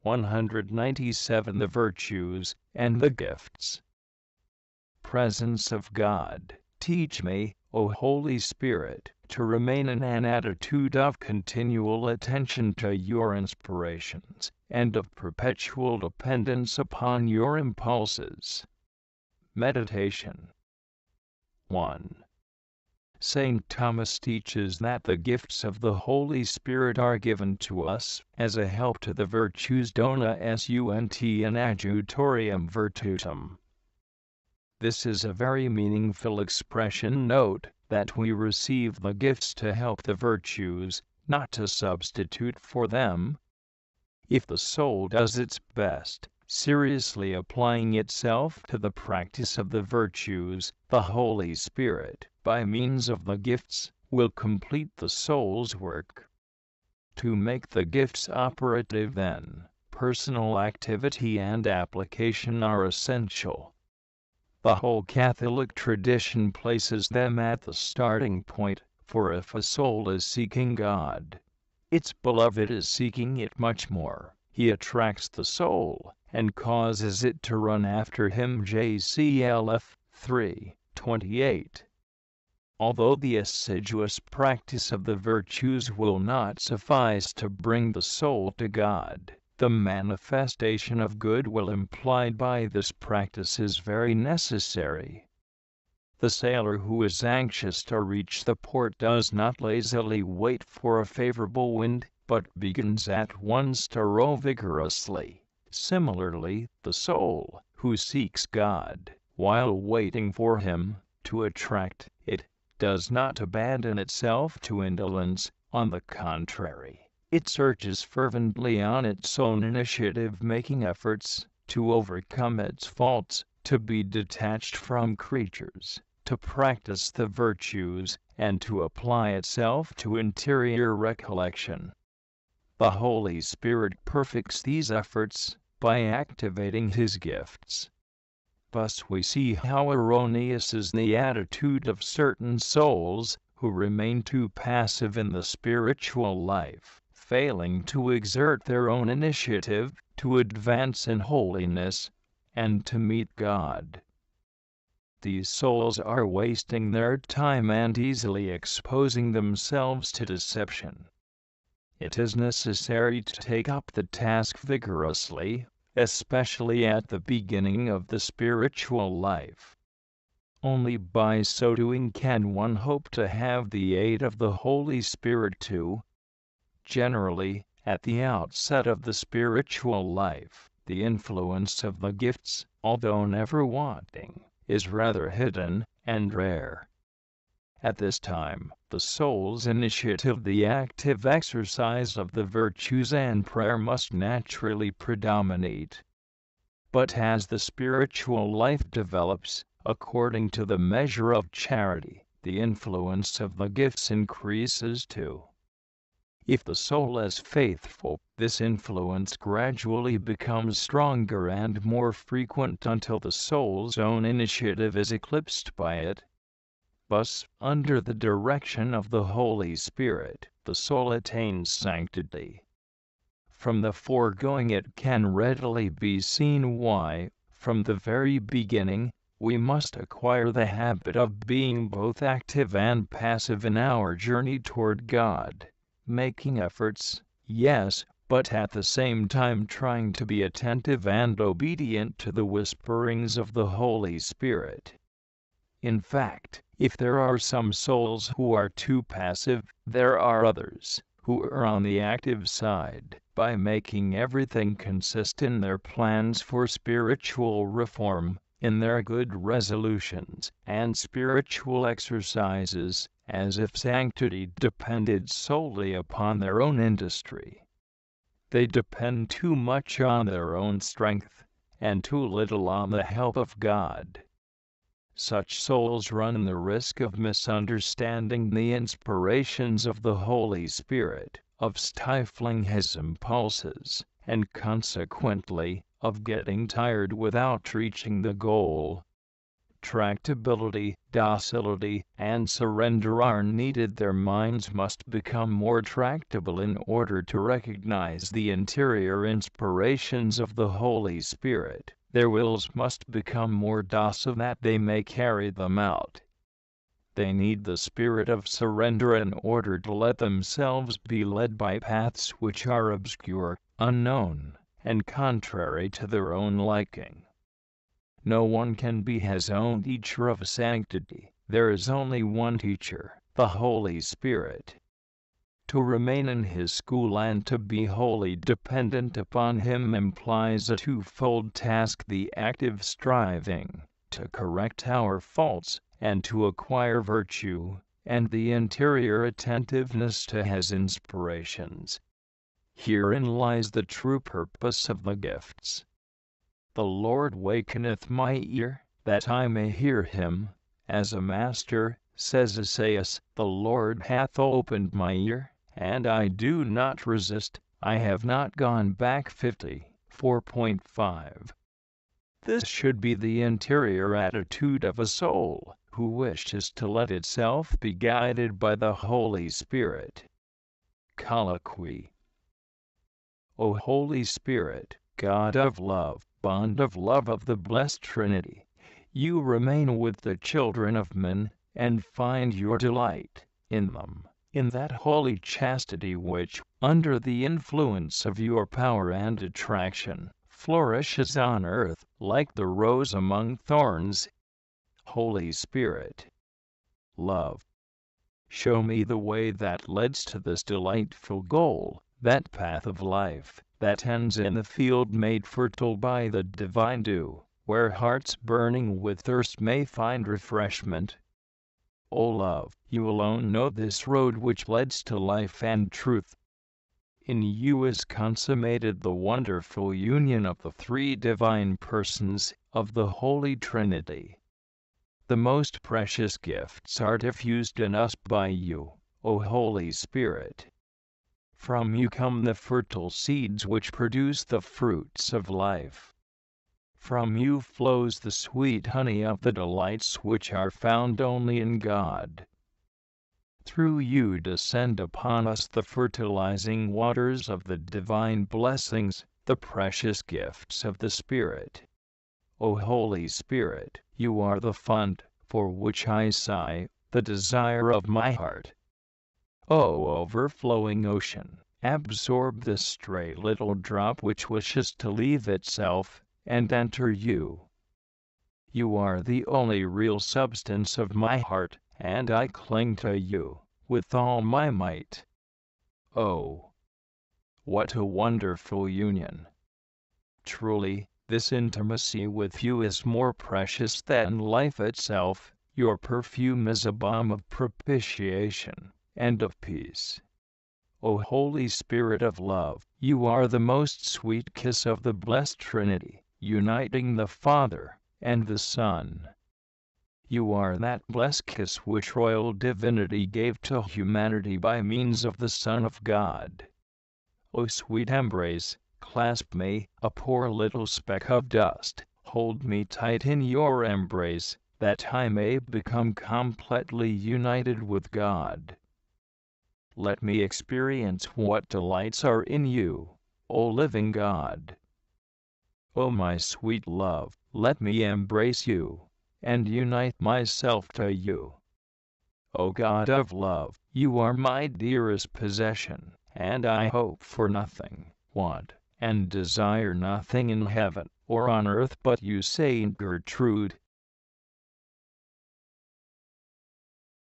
197. The virtues and the gifts. Presence of God. Teach me, O Holy Spirit, to remain in an attitude of continual attention to your inspirations, and of perpetual dependence upon your impulses. Meditation. 1. St. Thomas teaches that the gifts of the Holy Spirit are given to us as a help to the virtues dona sunt in adjutorium virtutum. This is a very meaningful expression. Note that we receive the gifts to help the virtues, not to substitute for them. If the soul does its best, seriously applying itself to the practice of the virtues, the Holy Spirit, by means of the gifts, will complete the soul's work. To make the gifts operative, then, personal activity and application are essential. The whole Catholic tradition places them at the starting point, for if a soul is seeking God, its beloved is seeking it much more. He attracts the soul, and causes it to run after him. JCLF 3:28. Although the assiduous practice of the virtues will not suffice to bring the soul to God, the manifestation of goodwill implied by this practice is very necessary. The sailor who is anxious to reach the port does not lazily wait for a favorable wind, but begins at once to row vigorously. Similarly, the soul, who seeks God, while waiting for Him to attract it, does not abandon itself to indolence. On the contrary, it searches fervently on its own initiative, making efforts to overcome its faults, to be detached from creatures, to practice the virtues, and to apply itself to interior recollection. The Holy Spirit perfects these efforts by activating His gifts. Thus we see how erroneous is the attitude of certain souls who remain too passive in the spiritual life, failing to exert their own initiative, to advance in holiness, and to meet God. These souls are wasting their time and easily exposing themselves to deception. It is necessary to take up the task vigorously, especially at the beginning of the spiritual life. Only by so doing can one hope to have the aid of the Holy Spirit too. Generally, at the outset of the spiritual life, the influence of the gifts, although never wanting, is rather hidden and rare. At this time, the soul's initiative, the active exercise of the virtues and prayer must naturally predominate. But as the spiritual life develops, according to the measure of charity, the influence of the gifts increases too. If the soul is faithful, this influence gradually becomes stronger and more frequent until the soul's own initiative is eclipsed by it. Thus, under the direction of the Holy Spirit, the soul attains sanctity. From the foregoing it can readily be seen why, from the very beginning, we must acquire the habit of being both active and passive in our journey toward God, making efforts, yes, but at the same time trying to be attentive and obedient to the whisperings of the Holy Spirit. In fact, if there are some souls who are too passive, there are others who are on the active side, by making everything consist in their plans for spiritual reform, in their good resolutions and spiritual exercises, as if sanctity depended solely upon their own industry. They depend too much on their own strength, and too little on the help of God. Such souls run the risk of misunderstanding the inspirations of the Holy Spirit, of stifling His impulses, and consequently, of getting tired without reaching the goal. tractability, docility, and surrender are needed. Their minds must become more tractable in order to recognize the interior inspirations of the Holy Spirit. Their wills must become more docile that they may carry them out. They need the spirit of surrender in order to let themselves be led by paths which are obscure, unknown, and contrary to their own liking. No one can be his own teacher of sanctity. There is only one teacher, the Holy Spirit. To remain in His school and to be wholly dependent upon Him implies a twofold task: the active striving to correct our faults and to acquire virtue, and the interior attentiveness to His inspirations. Herein lies the true purpose of the gifts. The Lord wakeneth my ear, that I may hear Him, as a master, says Esaias. The Lord hath opened my ear, and I do not resist. I have not gone back. 54.5. This should be the interior attitude of a soul who wishes to let itself be guided by the Holy Spirit. Colloquy. O Holy Spirit, God of love, bond of love of the blessed Trinity, you remain with the children of men, and find your delight in them, in that holy chastity which, under the influence of your power and attraction, flourishes on earth like the rose among thorns. Holy Spirit, love, show me the way that leads to this delightful goal, that path of life that ends in the field made fertile by the divine dew, where hearts burning with thirst may find refreshment. O love, you alone know this road which leads to life and truth. In you is consummated the wonderful union of the three divine persons of the Holy Trinity. The most precious gifts are diffused in us by you, O Holy Spirit. From you come the fertile seeds which produce the fruits of life. From you flows the sweet honey of the delights which are found only in God. Through you descend upon us the fertilizing waters of the divine blessings, the precious gifts of the Spirit. O Holy Spirit, you are the fount for which I sigh, the desire of my heart. O overflowing ocean, absorb this stray little drop which wishes to leave itself and enter you. You are the only real substance of my heart, and I cling to you with all my might. Oh, what a wonderful union! Truly, this intimacy with you is more precious than life itself. Your perfume is a balm of propitiation and of peace. O Holy Spirit of love, you are the most sweet kiss of the blessed Trinity, uniting the Father and the Son. You are that blessed kiss which royal divinity gave to humanity by means of the Son of God. O sweet embrace, clasp me, a poor little speck of dust, hold me tight in your embrace, that I may become completely united with God. Let me experience what delights are in you, O living God. O my sweet love, let me embrace you, and unite myself to you. O God of love, you are my dearest possession, and I hope for nothing, want, and desire nothing in heaven or on earth but you. Saint Gertrude,